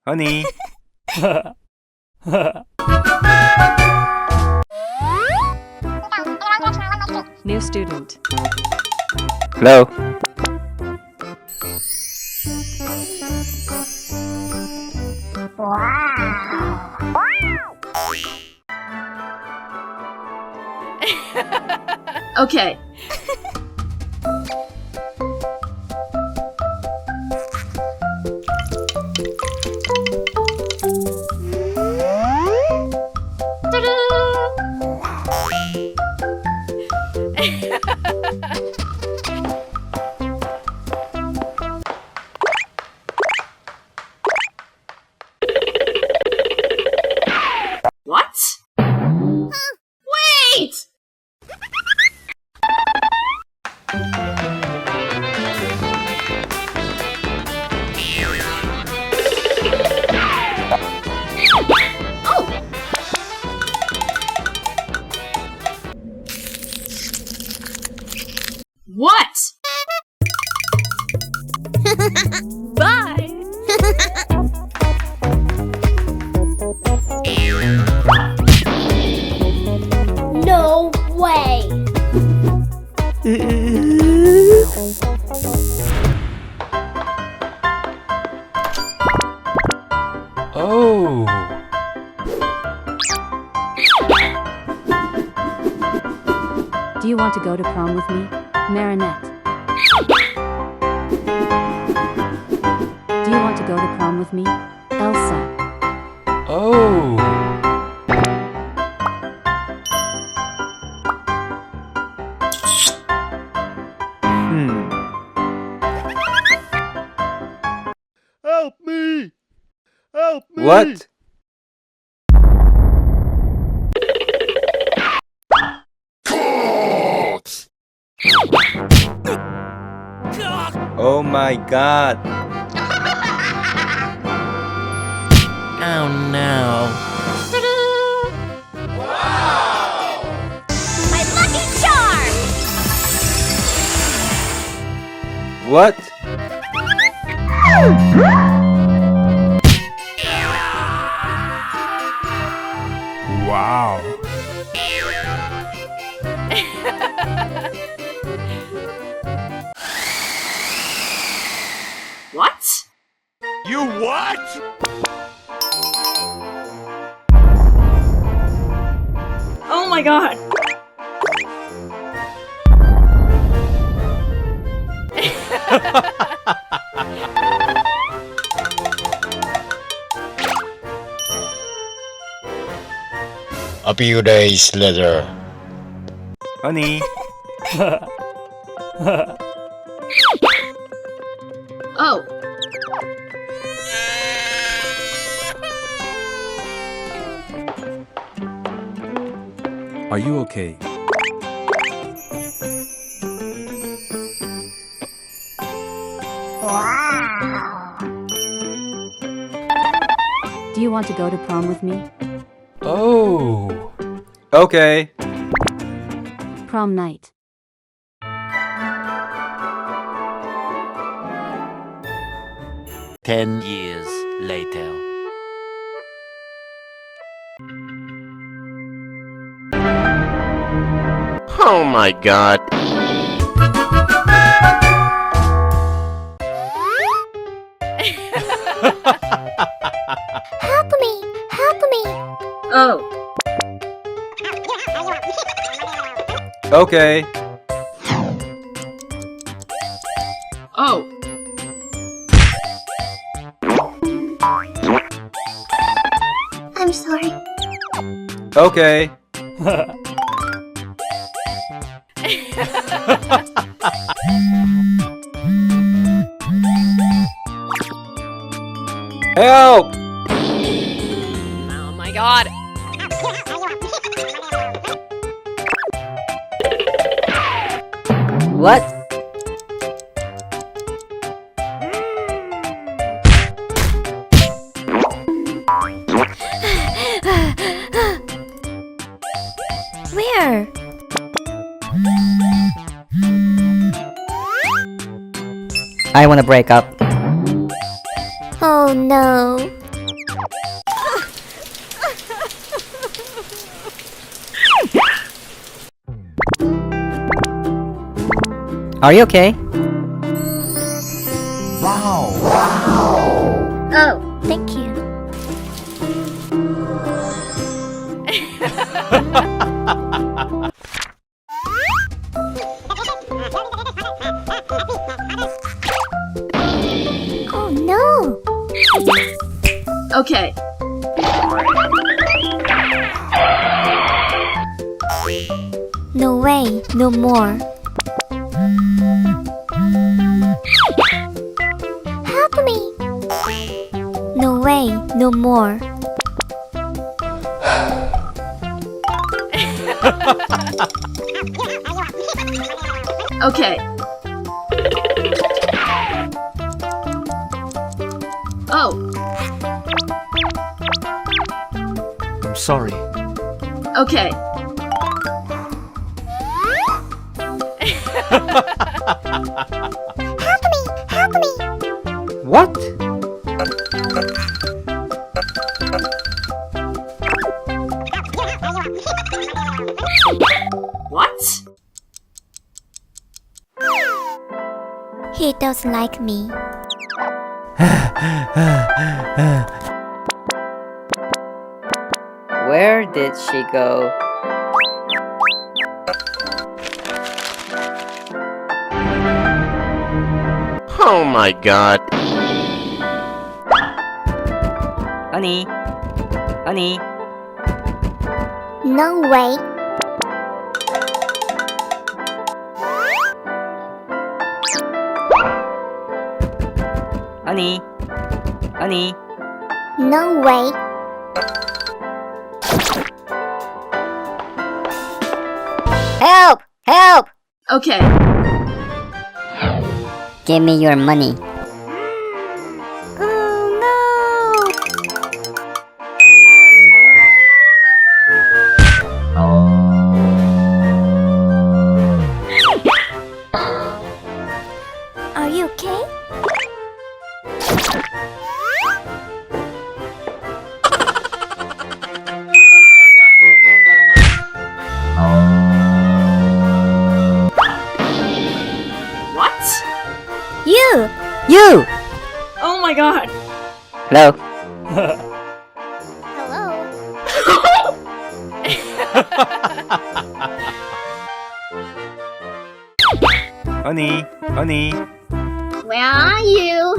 Honey. New student. Hello. Okay. What? Wait! Oh! What? Bye! No way! Oh. Do you want to go to prom with me, Marinette? Do you want to go to prom with me, Elsa? Oh. Help me! Help me! What? Oh my god. Oh no. My lucky charm! What? Wow. What? You what? Oh my god! A few days later. Honey. Oh. Are you okay? Do you want to go to prom with me? Oh. Okay. Prom night. Ten years later. Oh my god. Help me! Help me! Oh. Okay. Oh. I'm sorry. Okay. Help! Oh my god. What? Where? I wanna break up. Oh no. Are you okay? Oh, thank you. Oh no! Okay. No way, no more. Help me! No way, no more. Okay. Oh. I'm sorry. Okay. Help me! Help me! What? What? He doesn't like me. Where did she go? Oh my god. Honey? Honey? No way. Honey? Honey? No way. Help! Help! Okay. Give me your money. Oh no! Are you okay? What? You! You! Oh my god. Hello? Hello? Honey, honey. Where are you?